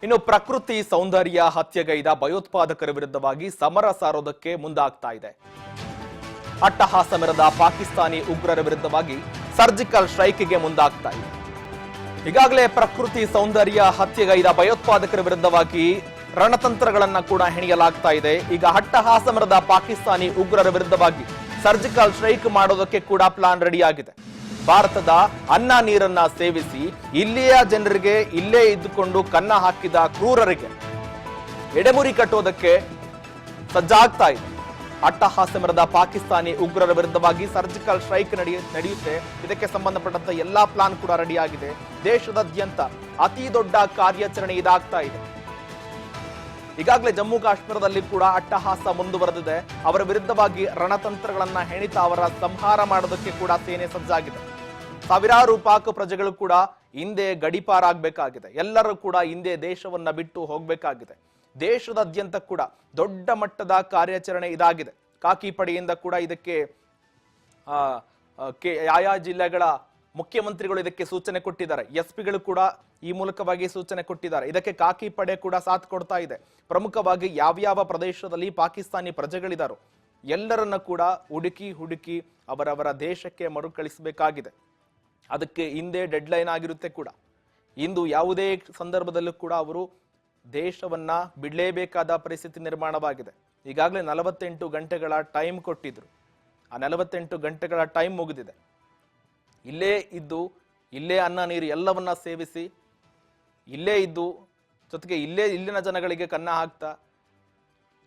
ಇನ್ನು ಪ್ರಕೃತಿ ಸೌಂದರ್ಯ ಹತ್ಯೆಗೈದ ಭಯೋತ್ಪಾದಕರ ವಿರುದ್ಧವಾಗಿ ಸಮರ ಸಾರೋದಕ್ಕೆ ಮುಂದಾಗ್ತಾ ಇದೆ. ಅಟ್ಟಹಾಸ ಮೆರೆದ ಪಾಕಿಸ್ತಾನಿ ಉಗ್ರರ ವಿರುದ್ಧವಾಗಿ ಸರ್ಜಿಕಲ್ ಸ್ಟ್ರೈಕ್ಗೆ ಮುಂದಾಗ್ತಾ ಇದೆ. ಈಗಾಗಲೇ ಪ್ರಕೃತಿ ಸೌಂದರ್ಯ ಹತ್ಯೆಗೈದ ಭಯೋತ್ಪಾದಕರ ವಿರುದ್ಧವಾಗಿ ರಣತಂತ್ರಗಳನ್ನ ಕೂಡ ಹೆಣೆಯಲಾಗ್ತಾ ಇದೆ. ಈಗ ಅಟ್ಟಹಾಸ ಮೆರೆದ ಪಾಕಿಸ್ತಾನಿ ಉಗ್ರರ ವಿರುದ್ಧವಾಗಿ ಸರ್ಜಿಕಲ್ ಸ್ಟ್ರೈಕ್ ಮಾಡೋದಕ್ಕೆ ಕೂಡ ಪ್ಲಾನ್ ರೆಡಿಯಾಗಿದೆ. ಭಾರತದ ಅನ್ನ ನೀರನ್ನ ಸೇವಿಸಿ ಇಲ್ಲಿಯ ಜನರಿಗೆ ಇಲ್ಲೇ ಇದ್ದುಕೊಂಡು ಕನ್ನ ಹಾಕಿದ ಕ್ರೂರರಿಗೆ ಎಡೆಮುರಿ ಕಟ್ಟೋದಕ್ಕೆ ಸಜ್ಜಾಗ್ತಾ ಇದೆ. ಅಟ್ಟಹಾಸ ಮೆರೆದ ಪಾಕಿಸ್ತಾನಿ ಉಗ್ರರ ವಿರುದ್ಧವಾಗಿ ಸರ್ಜಿಕಲ್ ಸ್ಟ್ರೈಕ್ ನಡೆಯುತ್ತೆ. ಇದಕ್ಕೆ ಸಂಬಂಧಪಟ್ಟಂತ ಎಲ್ಲಾ ಪ್ಲಾನ್ ಕೂಡ ರೆಡಿಯಾಗಿದೆ. ದೇಶದಾದ್ಯಂತ ಅತಿ ದೊಡ್ಡ ಕಾರ್ಯಾಚರಣೆ ಇದಾಗ್ತಾ ಇದೆ. ಈಗಾಗಲೇ ಜಮ್ಮು ಕಾಶ್ಮೀರದಲ್ಲಿ ಕೂಡ ಅಟ್ಟಹಾಸ ಮುಂದುವರೆದಿದೆ. ಅವರ ವಿರುದ್ಧವಾಗಿ ರಣತಂತ್ರಗಳನ್ನ ಹೆಣಿತ ಅವರ ಸಂಹಾರ ಮಾಡೋದಕ್ಕೆ ಕೂಡ ಸೇನೆ ಸಜ್ಜಾಗಿದೆ. ಸಾವಿರಾರು ಪಾಕ್ ಪ್ರಜೆಗಳು ಕೂಡ ಹಿಂದೆ ಗಡಿಪಾರಾಗಬೇಕಾಗಿದೆ. ಎಲ್ಲರೂ ಕೂಡ ಹಿಂದೆ ದೇಶವನ್ನ ಬಿಟ್ಟು ಹೋಗಬೇಕಾಗಿದೆ. ದೇಶದಾದ್ಯಂತ ಕೂಡ ದೊಡ್ಡ ಮಟ್ಟದ ಕಾರ್ಯಾಚರಣೆ ಇದಾಗಿದೆ. ಖಾಕಿ ಪಡೆಯಿಂದ ಕೂಡ ಇದಕ್ಕೆ ಆಯಾ ಜಿಲ್ಲೆಗಳ ಮುಖ್ಯಮಂತ್ರಿಗಳು ಇದಕ್ಕೆ ಸೂಚನೆ ಕೊಟ್ಟಿದ್ದಾರೆ. ಎಸ್ಪಿಗಳು ಕೂಡ ಈ ಮೂಲಕವಾಗಿ ಸೂಚನೆ ಕೊಟ್ಟಿದ್ದಾರೆ. ಇದಕ್ಕೆ ಖಾಕಿ ಪಡೆ ಕೂಡ ಸಾಥ್ ಕೊಡ್ತಾ ಇದೆ. ಪ್ರಮುಖವಾಗಿ ಯಾವ್ಯಾವ ಪ್ರದೇಶದಲ್ಲಿ ಪಾಕಿಸ್ತಾನಿ ಪ್ರಜೆಗಳಿದಾರೋ ಎಲ್ಲರನ್ನ ಕೂಡ ಹುಡುಕಿ ಅವರವರ ದೇಶಕ್ಕೆ ಮರುಕಳಿಸಬೇಕಾಗಿದೆ. ಅದಕ್ಕೆ ಹಿಂದೆ ಡೆಡ್ಲೈನ್ ಆಗಿರುತ್ತೆ ಕೂಡ. ಇಂದು ಯಾವುದೇ ಸಂದರ್ಭದಲ್ಲೂ ಕೂಡ ಅವರು ದೇಶವನ್ನ ಬಿಡಲೇಬೇಕಾದ ಪರಿಸ್ಥಿತಿ ನಿರ್ಮಾಣವಾಗಿದೆ. ಈಗಾಗಲೇ 48 ಗಂಟೆಗಳ ಟೈಮ್ ಕೊಟ್ಟಿದ್ರು. ಆ 48 ಗಂಟೆಗಳ ಟೈಮ್ ಮುಗಿದಿದೆ. ಇಲ್ಲೇ ಇದ್ದು ಇಲ್ಲೇ ಅನ್ನ ನೀರು ಎಲ್ಲವನ್ನ ಸೇವಿಸಿ ಇಲ್ಲೇ ಇದ್ದು ಜೊತೆಗೆ ಇಲ್ಲಿನ ಜನಗಳಿಗೆ ಕನ್ನ ಹಾಕ್ತಾ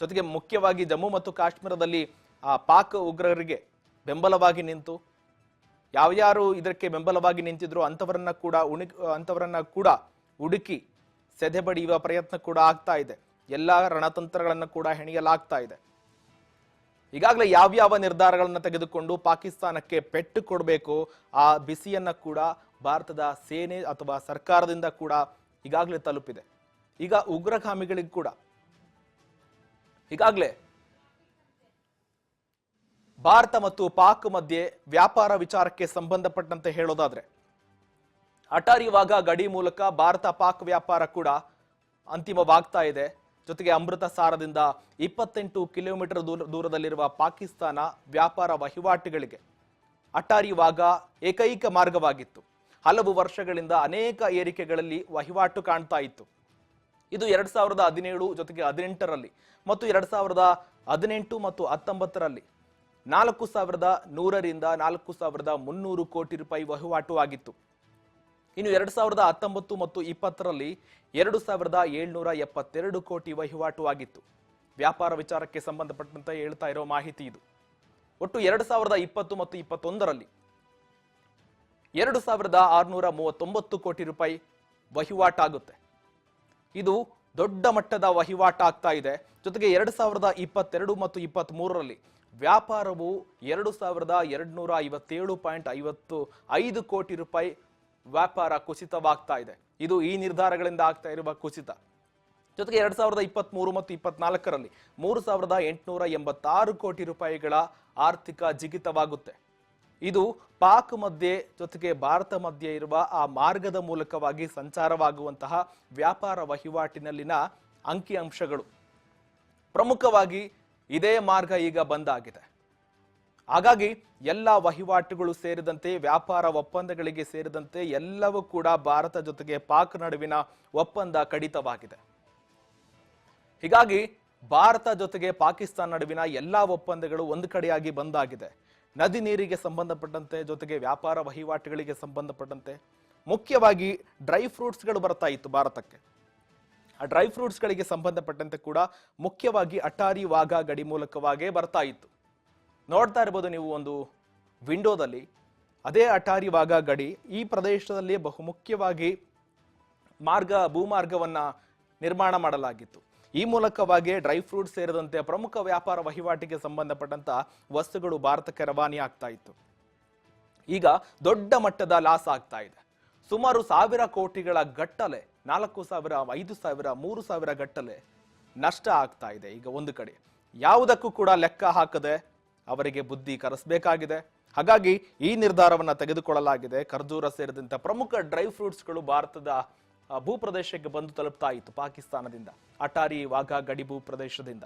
ಜೊತೆಗೆ ಮುಖ್ಯವಾಗಿ ಜಮ್ಮು ಮತ್ತು ಕಾಶ್ಮೀರದಲ್ಲಿ ಆ ಪಾಕ್ ಉಗ್ರರಿಗೆ ಬೆಂಬಲವಾಗಿ ನಿಂತು ಯಾವ್ಯಾರು ಇದಕ್ಕೆ ಬೆಂಬಲವಾಗಿ ನಿಂತಿದ್ರು ಅಂತವರನ್ನ ಕೂಡ ಹುಡುಕಿ ಸೆದೆಬಡಿಯುವ ಪ್ರಯತ್ನ ಕೂಡ ಆಗ್ತಾ ಇದೆ. ಎಲ್ಲಾ ರಣತಂತ್ರಗಳನ್ನ ಕೂಡ ಹೆಣೆಯಲಾಗ್ತಾ ಇದೆ. ಈಗಾಗಲೇ ಯಾವ್ಯಾವ ನಿರ್ಧಾರಗಳನ್ನ ತೆಗೆದುಕೊಂಡು ಪಾಕಿಸ್ತಾನಕ್ಕೆ ಪೆಟ್ಟು ಕೊಡಬೇಕು ಆ ಬಿಸಿಯನ್ನ ಕೂಡ ಭಾರತದ ಸೇನೆ ಅಥವಾ ಸರ್ಕಾರದಿಂದ ಕೂಡ ಈಗಾಗಲೇ ತಲುಪಿದೆ. ಈಗ ಉಗ್ರಗಾಮಿಗಳಿಗೂ ಕೂಡ ಈಗಾಗಲೇ ಭಾರತ ಮತ್ತು ಪಾಕ್ ಮಧ್ಯೆ ವ್ಯಾಪಾರ ವಿಚಾರಕ್ಕೆ ಸಂಬಂಧಪಟ್ಟಂತೆ ಹೇಳೋದಾದ್ರೆ ಅಟಾರಿ ವಾಘಾ ಗಡಿ ಮೂಲಕ ಭಾರತ ಪಾಕ್ ವ್ಯಾಪಾರ ಕೂಡ ಅಂತಿಮವಾಗ್ತಾ ಇದೆ. ಜೊತೆಗೆ ಅಮೃತಸರದಿಂದ 28 ಕಿಲೋಮೀಟರ್ ದೂರದಲ್ಲಿರುವ ಪಾಕಿಸ್ತಾನ ವ್ಯಾಪಾರ ವಹಿವಾಟುಗಳಿಗೆ ಅಟಾರಿ ವಾಘಾ ಏಕೈಕ ಮಾರ್ಗವಾಗಿತ್ತು. ಹಲವು ವರ್ಷಗಳಿಂದ ಅನೇಕ ಏರಿಕೆಗಳಲ್ಲಿ ವಹಿವಾಟು ಕಾಣ್ತಾ ಇತ್ತು. ಇದು 2017 ಜೊತೆಗೆ 18ರಲ್ಲಿ ಮತ್ತು 2018 ಮತ್ತು 19ರಲ್ಲಿ 4100ರಿಂದ 4300 ಕೋಟಿ ರೂಪಾಯಿ ವಹಿವಾಟು ಆಗಿತ್ತು. ಇನ್ನು 2019 ಮತ್ತು 20ರಲ್ಲಿ 2772 ಕೋಟಿ ವಹಿವಾಟು ಆಗಿತ್ತು. ವ್ಯಾಪಾರ ವಿಚಾರಕ್ಕೆ ಸಂಬಂಧಪಟ್ಟಂತೆ ಹೇಳ್ತಾ ಇರೋ ಮಾಹಿತಿ ಇದು. ಒಟ್ಟು 2020 ಮತ್ತು 21ರಲ್ಲಿ 2639 ಕೋಟಿ ರೂಪಾಯಿ ವಹಿವಾಟಾಗುತ್ತೆ. ಇದು ದೊಡ್ಡ ಮಟ್ಟದ ವಹಿವಾಟಾಗ್ತಾ ಇದೆ. ಜೊತೆಗೆ 2022 ಮತ್ತು 23ರಲ್ಲಿ ವ್ಯಾಪಾರವು 2257.55 ಕೋಟಿ ರೂಪಾಯಿ ವ್ಯಾಪಾರ ಕುಸಿತವಾಗ್ತಾ ಇದೆ. ಇದು ಈ ನಿರ್ಧಾರಗಳಿಂದ ಆಗ್ತಾ ಇರುವ ಕುಸಿತ. ಜೊತೆಗೆ 2023 ಮತ್ತು 24ರಲ್ಲಿ 3886 ಕೋಟಿ ರೂಪಾಯಿಗಳ ಆರ್ಥಿಕ ಜಿಗಿತವಾಗುತ್ತೆ. ಇದು ಪಾಕ್ ಮಧ್ಯೆ ಜೊತೆಗೆ ಭಾರತ ಮಧ್ಯೆ ಇರುವ ಆ ಮಾರ್ಗದ ಮೂಲಕವಾಗಿ ಸಂಚಾರವಾಗುವಂತಹ ವ್ಯಾಪಾರ ವಹಿವಾಟಿನಲ್ಲಿನ ಅಂಕಿಅಂಶಗಳು. ಪ್ರಮುಖವಾಗಿ ಇದೇ ಮಾರ್ಗ ಈಗ ಬಂದಾಗಿದೆ. ಹಾಗಾಗಿ ಎಲ್ಲ ವಹಿವಾಟುಗಳು ಸೇರಿದಂತೆ ವ್ಯಾಪಾರ ಒಪ್ಪಂದಗಳಿಗೆ ಸೇರಿದಂತೆ ಎಲ್ಲವೂ ಕೂಡ ಭಾರತ ಜೊತೆಗೆ ಪಾಕ್ ನಡುವಿನ ಒಪ್ಪಂದ ಕಡಿತವಾಗಿದೆ. ಹೀಗಾಗಿ ಭಾರತ ಜೊತೆಗೆ ಪಾಕಿಸ್ತಾನ ನಡುವಿನ ಎಲ್ಲಾ ಒಪ್ಪಂದಗಳು ಒಂದು ಕಡೆಯಾಗಿ ಬಂದಾಗಿದೆ. ನದಿ ನೀರಿಗೆ ಸಂಬಂಧಪಟ್ಟಂತೆ ಜೊತೆಗೆ ವ್ಯಾಪಾರ ವಹಿವಾಟುಗಳಿಗೆ ಸಂಬಂಧಪಟ್ಟಂತೆ ಮುಖ್ಯವಾಗಿ ಡ್ರೈ ಫ್ರೂಟ್ಸ್ಗಳು ಬರ್ತಾ ಇತ್ತು ಭಾರತಕ್ಕೆ. ಆ ಡ್ರೈ ಫ್ರೂಟ್ಸ್ಗಳಿಗೆ ಸಂಬಂಧಪಟ್ಟಂತೆ ಕೂಡ ಮುಖ್ಯವಾಗಿ ಅಟಾರಿ ವಾಘಾ ಗಡಿ ಮೂಲಕವಾಗೇ ಬರ್ತಾ ಇತ್ತು. ನೋಡ್ತಾ ಇರ್ಬೋದು ನೀವು ಒಂದು ವಿಂಡೋದಲ್ಲಿ. ಅದೇ ಅಟಾರಿ ವಾಘಾ ಗಡಿ ಈ ಪ್ರದೇಶದಲ್ಲಿ ಬಹುಮುಖ್ಯವಾಗಿ ಭೂಮಾರ್ಗವನ್ನ ನಿರ್ಮಾಣ ಮಾಡಲಾಗಿತ್ತು. ಈ ಮೂಲಕವಾಗಿ ಡ್ರೈ ಫ್ರೂಟ್ ಸೇರಿದಂತೆ ಪ್ರಮುಖ ವ್ಯಾಪಾರ ವಹಿವಾಟಿಗೆ ಸಂಬಂಧಪಟ್ಟಂತ ವಸ್ತುಗಳು ಭಾರತಕ್ಕೆ ರವಾನೆ ಆಗ್ತಾ ಇತ್ತು. ಈಗ ದೊಡ್ಡ ಮಟ್ಟದ ಲಾಸ್ ಆಗ್ತಾ ಇದೆ. ಸುಮಾರು 1000 ಕೋಟಿಗಳ ಗಟ್ಟಲೆ 4000, 5000, 3000 ಗಟ್ಟಲೆ ನಷ್ಟ ಆಗ್ತಾ ಇದೆ. ಈಗ ಒಂದು ಕಡೆ ಯಾವುದಕ್ಕೂ ಕೂಡ ಲೆಕ್ಕ ಹಾಕದೆ ಅವರಿಗೆ ಬುದ್ಧಿ ಕರೆಸಬೇಕಾಗಿದೆ. ಹಾಗಾಗಿ ಈ ನಿರ್ಧಾರವನ್ನ ತೆಗೆದುಕೊಳ್ಳಲಾಗಿದೆ. ಖರ್ಜೂರ ಸೇರಿದಂತೆ ಪ್ರಮುಖ ಡ್ರೈ ಫ್ರೂಟ್ಸ್ಗಳು ಭಾರತದ ಭೂಪ್ರದೇಶಕ್ಕೆ ಬಂದು ತಲುಪ್ತಾ ಇತ್ತು ಪಾಕಿಸ್ತಾನದಿಂದ, ಅಟಾರಿ ವಾಘಾ ಗಡಿ ಭೂ ಪ್ರದೇಶದಿಂದ.